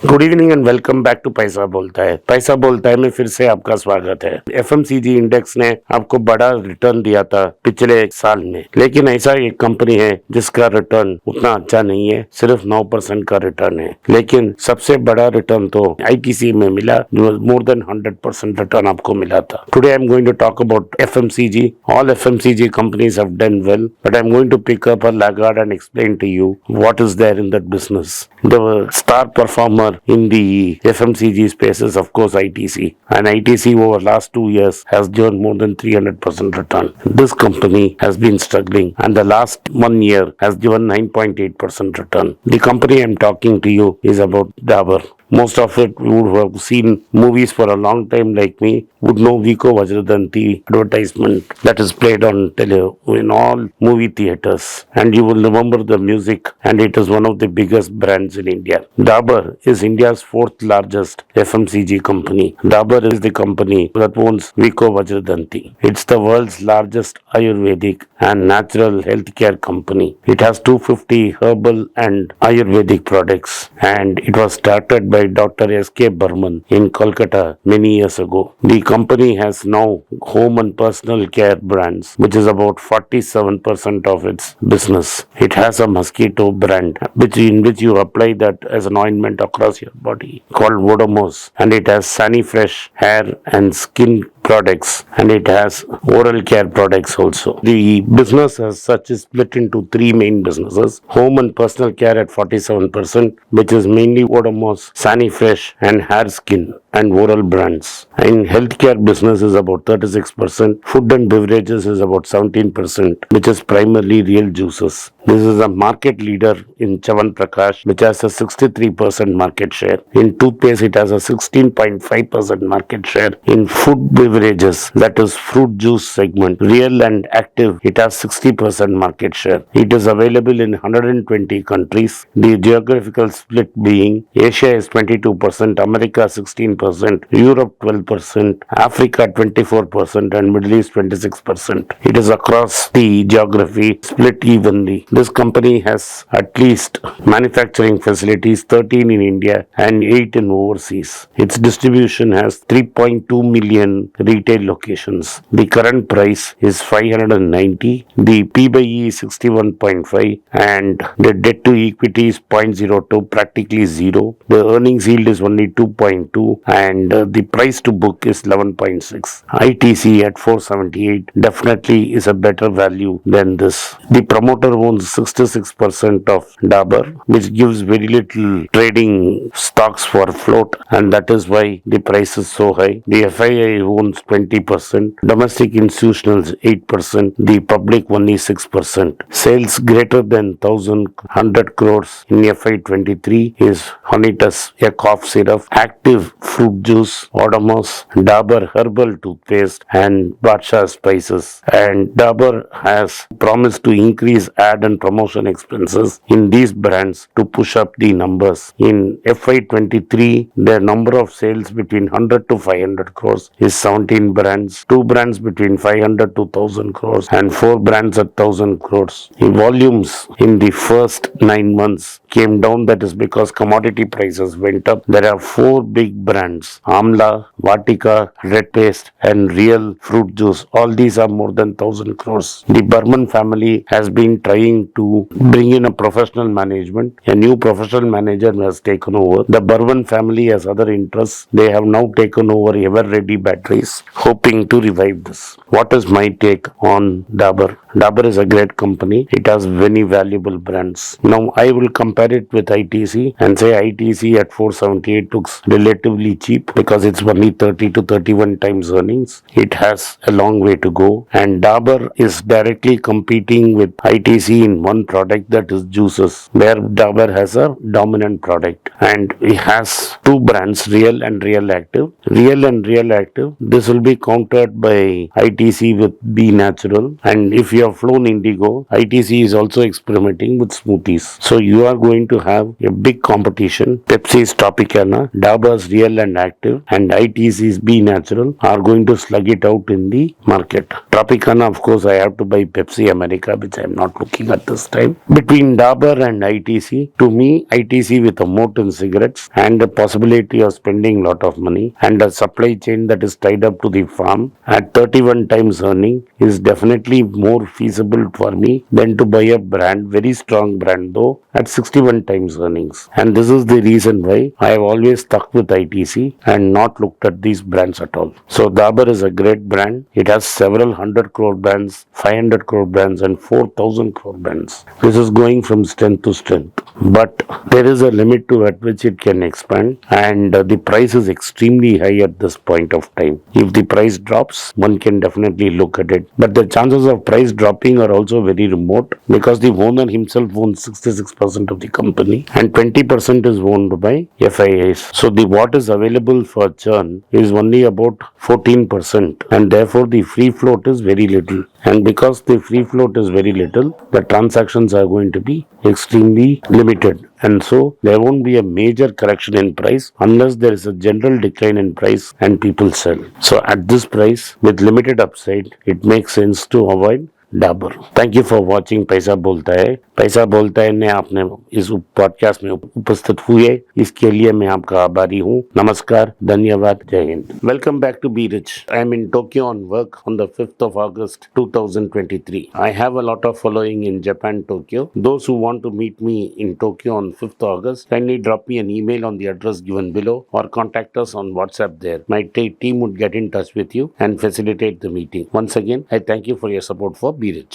Good evening and welcome back to Paisa Bolta है। पैसा बोलता है में फिर से आपका स्वागत है। एफएमसीजी इंडेक्स ने आपको बड़ा रिटर्न दिया था पिछले एक साल में, लेकिन ऐसा एक कंपनी है जिसका रिटर्न उतना अच्छा नहीं है, सिर्फ 9% का रिटर्न है। लेकिन सबसे बड़ा रिटर्न तो आईटीसी में मिला, जो मोर देन 100% रिटर्न आपको मिला था। Today I am going to talk about FMCG. All FMCG companies have done well, but I am going to pick up a laggard and explain to you what is there in that business. The star performer in the FMCG space is of course ITC, and ITC over last 2 years has given more than 300% return. This company has been struggling, and the last 1 year has given 9.8% return. The company I'm talking to you is about Dabur. Most of it would have seen movies for a long time, like me, would know Vico Vajradanti advertisement that is played on in all movie theaters, and you will remember the music, and it is one of the biggest brands in India. Dabur is India's fourth largest FMCG company. Dabur is the company that owns Vico Vajradanti. It's the world's largest Ayurvedic and natural healthcare company. It has 250 herbal and Ayurvedic products, and it was started by Dr. S.K. Burman in Kolkata many years ago. The company has now home and personal care brands, which is about 47% of its business. It has a mosquito brand, in which you apply that as an ointment across your body, called Odomos, and it has Sanifresh hair and skin products, and it has oral care products also. The business as such is split into three main businesses: home and personal care at 47%, which is mainly Odomos, Sanifresh and hair, skin and oral brands. In healthcare business is about 36%, food and beverages is about 17%, which is primarily real juices. This is a market leader in Chyawanprash, which has a 63% market share. In toothpaste, it has a 16.5% market share. In food beverages, that is fruit juice segment, real and active, it has 60% market share. It is available in 120 countries. The geographical split being Asia is 22%, America 16%, Europe 12%, Africa 24%, and Middle East 26%. It is across the geography split evenly. This company has at least manufacturing facilities 13 in India and 8 in overseas. Its distribution has 3.2 million retail locations. The current price is 590. The P/E is 61.5, and the debt to equity is 0.02, practically zero. The earnings yield is only 2.2, and the price to book is 11.6. ITC at 478 definitely is a better value than this. The promoter owns 66% of Dabur, which gives very little trading stocks for float, and that is why the price is so high. The FII owns 20%, domestic institutionals 8%, the public only 6%. Sales greater than 1,100 crores in FY23 is Honitus, a cough syrup, active fruit juice, Odomos, Dabur herbal toothpaste, and Badshah spices. And Dabur has promised to increase ad and promotion expenses in these brands to push up the numbers. In FY23, their number of sales between 100 to 500 crores is 17 brands, 2 brands between 500 to 1000 crores, and 4 brands at 1000 crores. The volumes in the first 9 months came down. That is because commodity prices went up. There are 4 big brands: Amla, Vatika, Red Paste, and Real Fruit Juice. All these are more than 1000 crores. The Burman family has been trying to bring in a professional management. A new professional manager has taken over. The Burman family has other interests. They have now taken over Ever Ready batteries, hoping to revive this. What is my take on Dabur? Dabur is a great company. It has many valuable brands. Now I will compare it with ITC and say ITC at 478 looks relatively cheap because it's only 30 to 31 times earnings. It has a long way to go, and Dabur is directly competing with ITC in one product, that is juices, where Dabur has a dominant product, and it has 2 brands, Real and Real Active. Real and Real Active, this this will be countered by ITC with B Natural. And if you have flown Indigo, ITC is also experimenting with smoothies. So you are going to have a big competition. Pepsi's Tropicana, Dabur's Real and Active, and ITC's B Natural are going to slug it out in the market. Tropicana, of course, I have to buy Pepsi America, which I am not looking at this time. Between Dabur and ITC, to me, ITC with a moat in cigarettes and the possibility of spending a lot of money and a supply chain that is tied up to the farm at 31 times earning is definitely more feasible for me than to buy a brand, very strong brand though, at 61 times earnings. And this is the reason why I have always stuck with ITC and not looked at these brands at all. So Dabur is a great brand. It has several 100 crore brands, 500 crore brands and 4,000 crore brands. This is going from strength to strength. But there is a limit to at which it can expand, and the price is extremely high at this point of time. If the price drops, one can definitely look at it. But the chances of price dropping are also very remote because the owner himself owns 66% of the company and 20% is owned by FIIs. So the what is available for churn is only about 14%, and therefore the free float is very little. And because the free float is very little, the transactions are going to be extremely limited. And so there won't be a major correction in price unless there is a general decline in price and people sell. So at this price, with limited upside, it makes sense to avoid Dabur. Thank you for watching पैसा बोलता है। पैसा बोलता है ने आपने इस podcast में उपस्थित हुए इसके लिए मैं आपका आभारी हूँ। नमस्कार, धन्यवाद, जय हिंद। Welcome back to be rich. I am in Tokyo on work on the 5th of August 2023. I have a lot of following in Japan, Tokyo. Those who want to meet me in Tokyo on 5th August, kindly drop me an email on the address given below or contact us on WhatsApp there. My team would get in touch with you and facilitate the meeting. Once again, I thank you for your support for Be Rich.